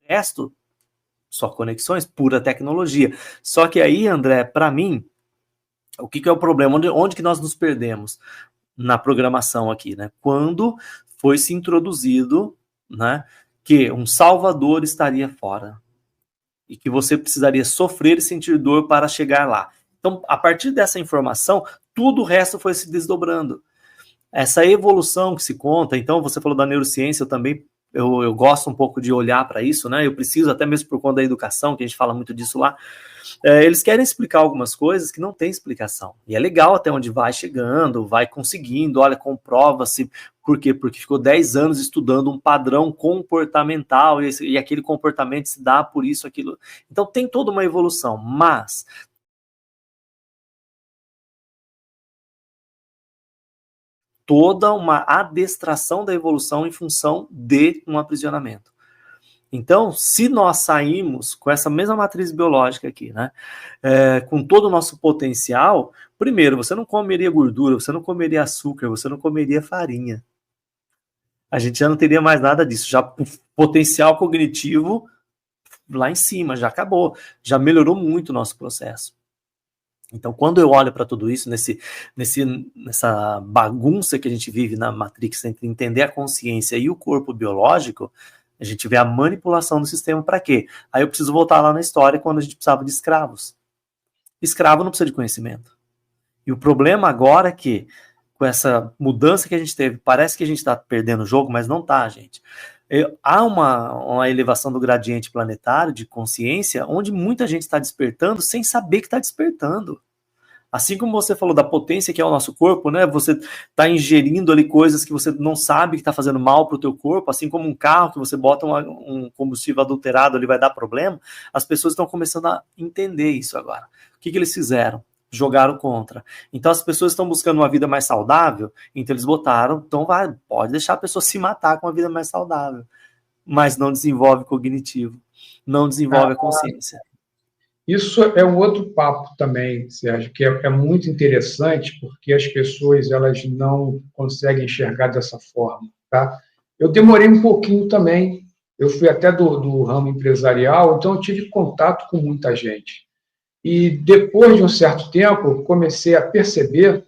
resto, só conexões, pura tecnologia. Só que aí, André, para mim, o que é o problema? Onde que nós nos perdemos na programação aqui, né? Quando foi se introduzido, né, que um salvador estaria fora e que você precisaria sofrer e sentir dor para chegar lá. Então, a partir dessa informação, tudo o resto foi se desdobrando. Essa evolução que se conta, então você falou da neurociência, eu gosto um pouco de olhar para isso, né? Eu preciso, até mesmo por conta da educação, que a gente fala muito disso lá, eles querem explicar algumas coisas que não tem explicação. E é legal até onde vai chegando, vai conseguindo, olha, comprova-se. Por quê? Porque ficou 10 anos estudando um padrão comportamental e aquele comportamento se dá por isso, aquilo. Então tem toda uma evolução, mas toda uma adestração da evolução em função de um aprisionamento. Então, se nós saímos com essa mesma matriz biológica aqui, né, com todo o nosso potencial, primeiro, você não comeria gordura, você não comeria açúcar, você não comeria farinha. A gente já não teria mais nada disso, já o potencial cognitivo lá em cima, já acabou, já melhorou muito o nosso processo. Então, quando eu olho para tudo isso, nessa bagunça que a gente vive na Matrix, entre entender a consciência e o corpo biológico, a gente vê a manipulação do sistema para quê? Aí eu preciso voltar lá na história quando a gente precisava de escravos. Escravo não precisa de conhecimento. E o problema agora é que, com essa mudança que a gente teve, parece que a gente está perdendo o jogo, mas não está, gente. Há uma elevação do gradiente planetário de consciência, onde muita gente está despertando sem saber que está despertando. Assim como você falou da potência que é o nosso corpo, né? Você está ingerindo ali coisas que você não sabe que está fazendo mal para o teu corpo, assim como um carro que você bota um combustível adulterado ali vai dar problema. As pessoas estão começando a entender isso agora. O que eles fizeram? Jogaram contra. Então as pessoas estão buscando uma vida mais saudável, então eles botaram, então pode deixar a pessoa se matar com uma vida mais saudável, mas não desenvolve cognitivo, não desenvolve a consciência. Isso é um outro papo também, Sérgio, que é muito interessante, porque as pessoas elas não conseguem enxergar dessa forma. Tá? Eu demorei um pouquinho também, eu fui até do ramo empresarial, então eu tive contato com muita gente. E depois de um certo tempo, comecei a perceber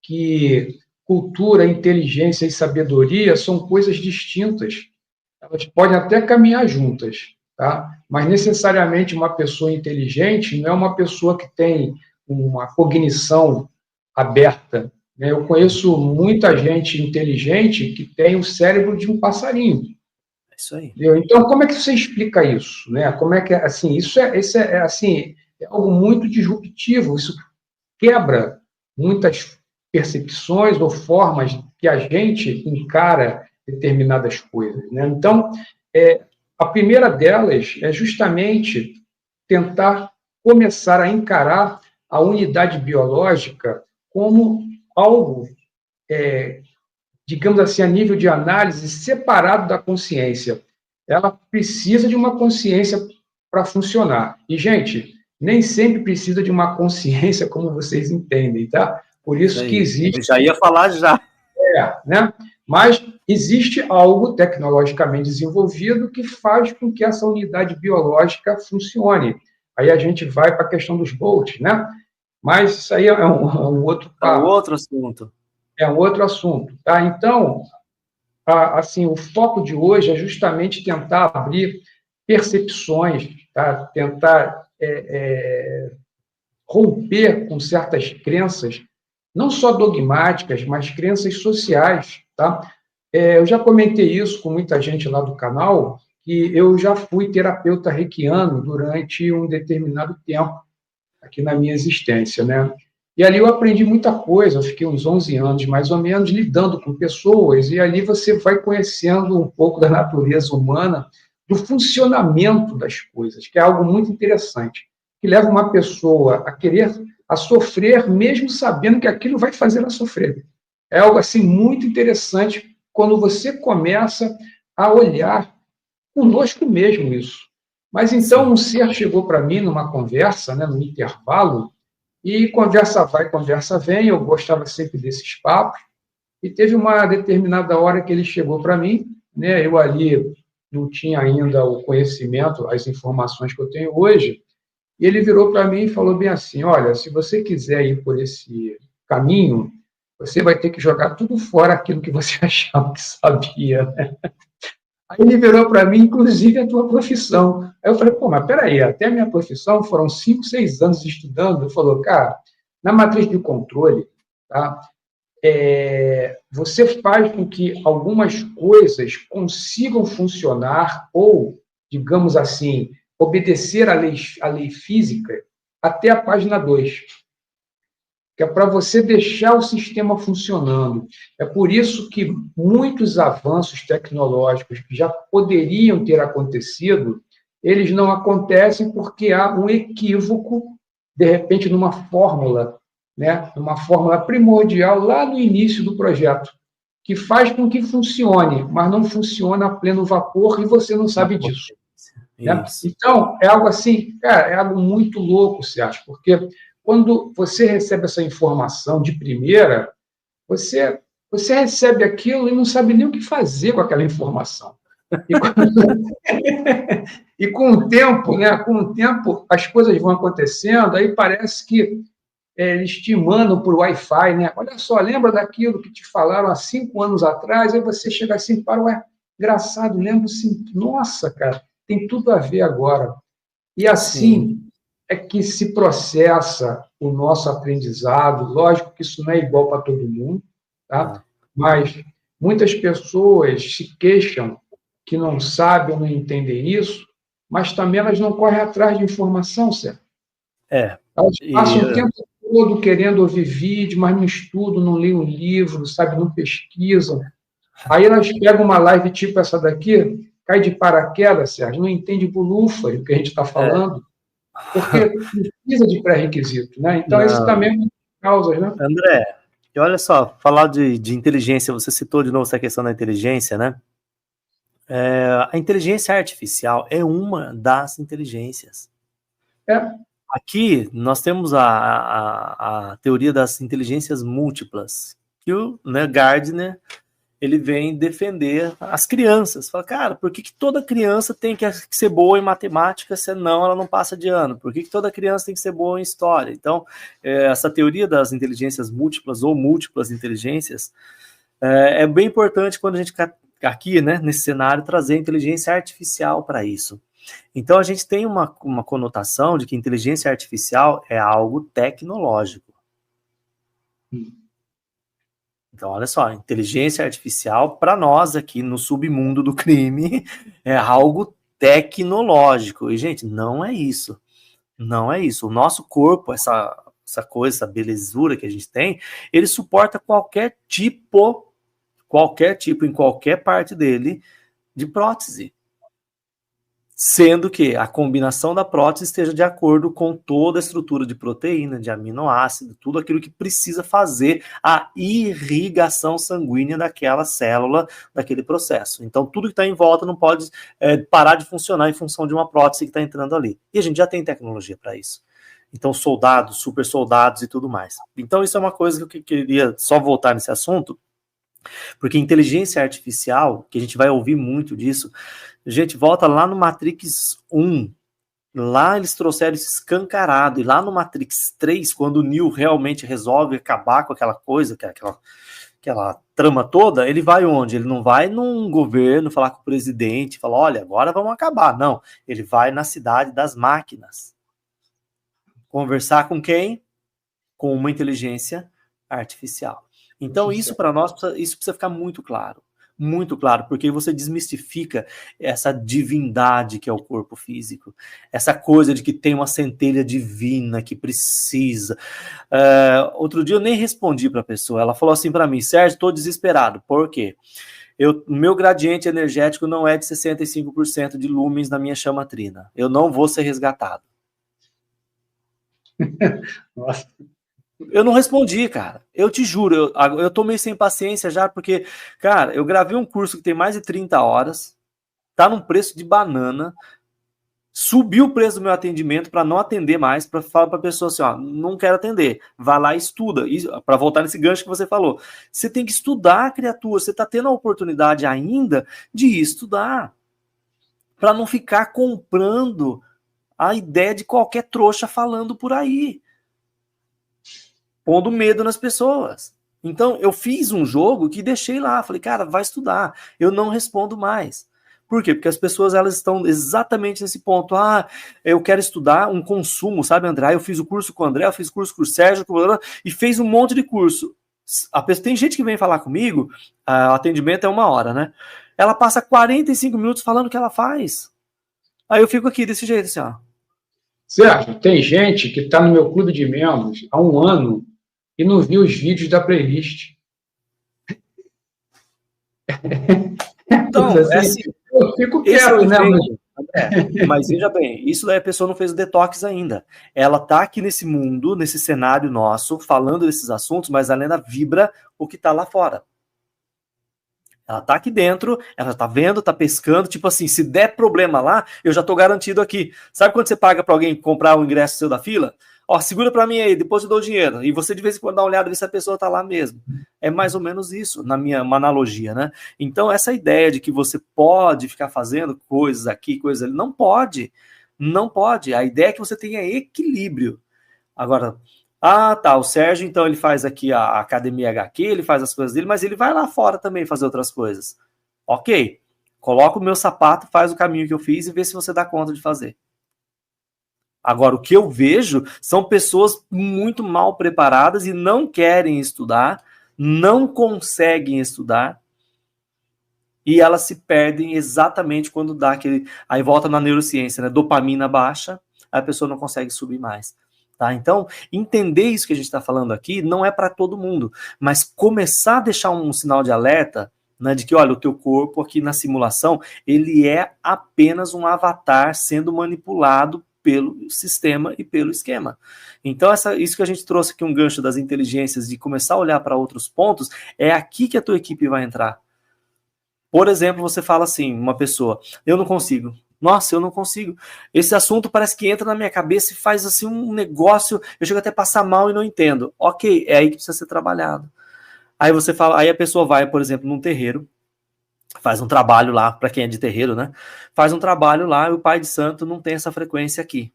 que cultura, inteligência e sabedoria são coisas distintas. Elas podem até caminhar juntas, tá? Mas necessariamente uma pessoa inteligente não é uma pessoa que tem uma cognição aberta, né? Eu conheço muita gente inteligente que tem o cérebro de um passarinho. É isso aí. Entendeu? Então, como é que você explica isso, né? Como é que assim, isso é assim, é algo muito disruptivo, isso quebra muitas percepções ou formas que a gente encara determinadas coisas, né? Então, a primeira delas é justamente tentar começar a encarar a unidade biológica como algo, digamos assim, a nível de análise separado da consciência. Ela precisa de uma consciência para funcionar. E, gente, nem sempre precisa de uma consciência como vocês entendem, tá? Por isso que existe... Eu já ia falar já. Né? Mas existe algo tecnologicamente desenvolvido que faz com que essa unidade biológica funcione. Aí a gente vai para a questão dos volts, né? Mas isso aí é um outro papo. É um outro assunto. É um outro assunto, tá? Então, assim, o foco de hoje é justamente tentar abrir percepções, tá? Tentar romper com certas crenças, não só dogmáticas, mas crenças sociais, tá? Eu já comentei isso com muita gente lá do canal, que eu já fui terapeuta reikiano durante um determinado tempo aqui na minha existência, né? E ali eu aprendi muita coisa, eu fiquei uns 11 anos, mais ou menos, lidando com pessoas, e ali você vai conhecendo um pouco da natureza humana, do funcionamento das coisas, que é algo muito interessante, que leva uma pessoa a sofrer, mesmo sabendo que aquilo vai fazer ela sofrer. É algo, assim, muito interessante quando você começa a olhar conosco mesmo isso. Mas, então, um ser chegou para mim numa conversa, né, no intervalo, e conversa vai, conversa vem, eu gostava sempre desses papos, e teve uma determinada hora que ele chegou para mim, né, eu ali não tinha ainda o conhecimento, as informações que eu tenho hoje, e ele virou para mim e falou bem assim: olha, se você quiser ir por esse caminho, você vai ter que jogar tudo fora aquilo que você achava que sabia. Aí ele virou para mim, inclusive a tua profissão. Aí eu falei, pô, mas peraí, até a minha profissão foram 5, 6 anos estudando. Ele falou, cara, na matriz de controle, tá? Você faz com que algumas coisas consigam funcionar ou, digamos assim, obedecer à lei física até a página 2, que é para você deixar o sistema funcionando. É por isso que muitos avanços tecnológicos que já poderiam ter acontecido, eles não acontecem porque há um equívoco, de repente, numa fórmula, né? Uma fórmula primordial lá no início do projeto, que faz com que funcione, mas não funciona a pleno vapor e você não sabe disso. Né? Então, é algo assim, cara, é algo muito louco, Sérgio, porque quando você recebe essa informação de primeira, você recebe aquilo e não sabe nem o que fazer com aquela informação. E com o tempo, né, com o tempo, as coisas vão acontecendo, aí parece que eles te mandam por Wi-Fi, né? Olha só, lembra daquilo que te falaram há 5 anos atrás? Aí você chega assim, para, ué, engraçado, lembro sim, nossa, cara, tem tudo a ver agora. E assim, sim, é que se processa o nosso aprendizado. Lógico que isso não é igual para todo mundo, tá? Mas muitas pessoas se queixam que não sabem ou não entendem isso, mas também elas não correm atrás de informação, certo? Elas passam o tempo todo querendo ouvir vídeo, mas não estudam, não leem um livro, sabe, não pesquisam. Aí elas pegam uma live tipo essa daqui, cai de paraquedas, Sérgio, não entende bolúfaro o que a gente está falando, porque precisa de pré-requisito, né? Então, esse também é uma das causas, né? André, e olha só, falar de inteligência, você citou de novo essa questão da inteligência, né? A inteligência artificial é uma das inteligências. Aqui nós temos a teoria das inteligências múltiplas, que o Gardner ele vem defender as crianças. Fala, cara, por que toda criança tem que ser boa em matemática, senão ela não passa de ano? Por que toda criança tem que ser boa em história? Então, essa teoria das inteligências múltiplas ou múltiplas inteligências é bem importante quando a gente aqui, né, nesse cenário, trazer a inteligência artificial para isso. Então, a gente tem uma conotação de que inteligência artificial é algo tecnológico. Então, olha só, inteligência artificial, para nós aqui no submundo do crime, é algo tecnológico. E, gente, não é isso. Não é isso. O nosso corpo, essa coisa, essa belezura que a gente tem, ele suporta qualquer tipo, em qualquer parte dele, de prótese. Sendo que a combinação da prótese esteja de acordo com toda a estrutura de proteína, de aminoácido, tudo aquilo que precisa fazer a irrigação sanguínea daquela célula, daquele processo. Então, tudo que está em volta não pode parar de funcionar em função de uma prótese que está entrando ali. E a gente já tem tecnologia para isso. Então, soldados, super soldados e tudo mais. Então, isso é uma coisa que eu queria só voltar nesse assunto, porque inteligência artificial, que a gente vai ouvir muito disso, a gente volta lá no Matrix 1, lá eles trouxeram isso escancarado, e lá no Matrix 3, quando o Neo realmente resolve acabar com aquela coisa, aquela trama toda, ele vai onde? Ele não vai num governo falar com o presidente, falar, olha, agora vamos acabar. Não, ele vai na cidade das máquinas. Conversar com quem? Com uma inteligência artificial. Então, isso para nós, isso precisa ficar muito claro, porque você desmistifica essa divindade que é o corpo físico, essa coisa de que tem uma centelha divina que precisa. Outro dia eu nem respondi para a pessoa, ela falou assim para mim, Sérgio, estou desesperado, por quê? Meu gradiente energético não é de 65% de lumens na minha chama trina, eu não vou ser resgatado. Nossa. Eu não respondi, cara. Eu te juro, eu tô meio sem paciência já, porque, cara, eu gravei um curso que tem mais de 30 horas, tá num preço de banana, subiu o preço do meu atendimento para não atender mais, para falar para a pessoa assim, ó, não quero atender, vai lá e estuda. Para voltar nesse gancho que você falou, você tem que estudar, criatura, você tá tendo a oportunidade ainda de estudar. para não ficar comprando a ideia de qualquer trouxa falando por aí, pondo medo nas pessoas. Então, eu fiz um jogo que deixei lá, falei, cara, vai estudar, eu não respondo mais. Por quê? Porque as pessoas, elas estão exatamente nesse ponto, eu quero estudar um consumo, sabe, André? Eu fiz o curso com o André, eu fiz o curso com o Sérgio, e fez um monte de curso. Tem gente que vem falar comigo, o atendimento é 1 hora, né? Ela passa 45 minutos falando o que ela faz. Aí eu fico aqui desse jeito, assim, ó. Sérgio, tem gente que está no meu clube de membros há 1 ano e não viu os vídeos da playlist. Então, assim, eu fico quieto, né? Mas veja bem, isso daí a pessoa não fez o detox ainda. Ela tá aqui nesse mundo, nesse cenário nosso, falando desses assuntos, mas ela ainda vibra o que tá lá fora. Ela tá aqui dentro, ela tá vendo, tá pescando, tipo assim, se der problema lá, eu já tô garantido aqui. Sabe quando você paga para alguém comprar o ingresso seu da fila? Ó, segura para mim aí, depois eu dou o dinheiro. E você de vez em quando dá uma olhada e vê se a pessoa tá lá mesmo. É mais ou menos isso, uma analogia, né? Então, essa ideia de que você pode ficar fazendo coisas aqui, coisas ali, não pode. Não pode. A ideia é que você tenha equilíbrio. Agora, tá, o Sérgio, então, ele faz aqui a Academia HQ, ele faz as coisas dele, mas ele vai lá fora também fazer outras coisas. Ok, coloca o meu sapato, faz o caminho que eu fiz e vê se você dá conta de fazer. Agora, o que eu vejo são pessoas muito mal preparadas e não querem estudar, não conseguem estudar, e elas se perdem exatamente quando dá aquele... Aí volta na neurociência, né? Dopamina baixa, a pessoa não consegue subir mais. Tá? Então, entender isso que a gente está falando aqui não é para todo mundo, mas começar a deixar um sinal de alerta, né, de que, olha, o teu corpo aqui na simulação, ele é apenas um avatar sendo manipulado pelo sistema e pelo esquema. Então, isso que a gente trouxe aqui, um gancho das inteligências, de começar a olhar para outros pontos, é aqui que a tua equipe vai entrar. Por exemplo, você fala assim, uma pessoa, eu não consigo. Nossa, eu não consigo. Esse assunto parece que entra na minha cabeça e faz assim um negócio, eu chego até a passar mal e não entendo. Ok, é aí que precisa ser trabalhado. Aí você fala, aí a pessoa vai, por exemplo, num terreiro, faz um trabalho lá, para quem é de terreiro, né? Faz um trabalho lá e o pai de santo não tem essa frequência aqui.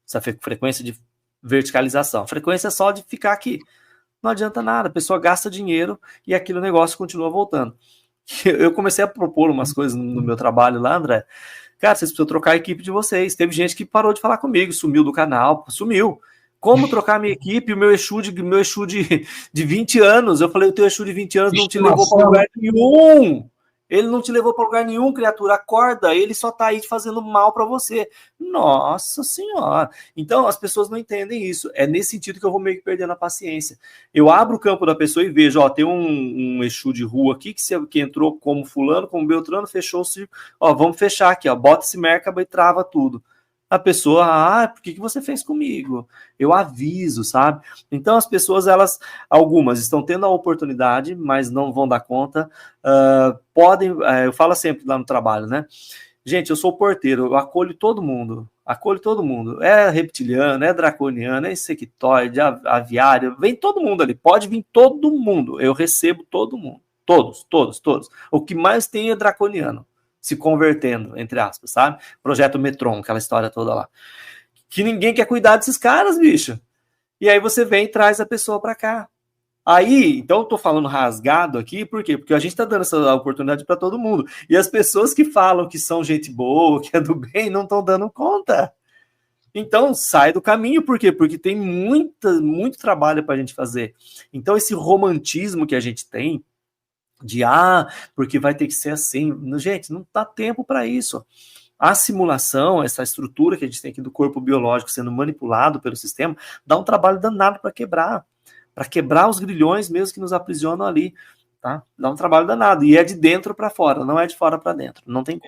Essa frequência de verticalização. A frequência é só de ficar aqui. Não adianta nada, a pessoa gasta dinheiro e aquele negócio continua voltando. Eu comecei a propor umas coisas no meu trabalho lá, André. Cara, vocês precisam trocar a equipe de vocês. Teve gente que parou de falar comigo, sumiu do canal, sumiu. Como trocar minha equipe, o meu Exu de 20 anos? Eu falei, o teu Exu de 20 anos não te levou para lugar nenhum. Ele não te levou para lugar nenhum, criatura. Acorda, ele só tá aí fazendo mal para você. Nossa Senhora. Então, as pessoas não entendem isso. É nesse sentido que eu vou meio que perdendo a paciência. Eu abro o campo da pessoa e vejo, ó, tem um Exu de rua aqui que entrou como fulano, como Beltrano, fechou o círculo. Ó, vamos fechar aqui, ó, bota esse Merkaba e trava tudo. A pessoa, por que você fez comigo? Eu aviso, sabe? Então as pessoas, algumas estão tendo a oportunidade, mas não vão dar conta, podem, eu falo sempre lá no trabalho, né? Gente, eu sou porteiro, eu acolho todo mundo, é reptiliano, é draconiano, é insectoide, aviário, vem todo mundo ali, pode vir todo mundo, eu recebo todo mundo, todos. O que mais tem é draconiano, se convertendo, entre aspas, sabe? Projeto Metron, aquela história toda lá. Que ninguém quer cuidar desses caras, bicho. E aí você vem e traz a pessoa para cá. Aí, então eu tô falando rasgado aqui, por quê? Porque a gente tá dando essa oportunidade para todo mundo. E as pessoas que falam que são gente boa, que é do bem, não estão dando conta. Então, sai do caminho, por quê? Porque tem muito trabalho para a gente fazer. Então, esse romantismo que a gente tem, de porque vai ter que ser assim. Gente, não dá tempo para isso. A simulação, essa estrutura que a gente tem aqui do corpo biológico sendo manipulado pelo sistema, dá um trabalho danado para quebrar os grilhões mesmo que nos aprisionam ali, tá? Dá um trabalho danado. E é de dentro para fora, não é de fora para dentro. Não tem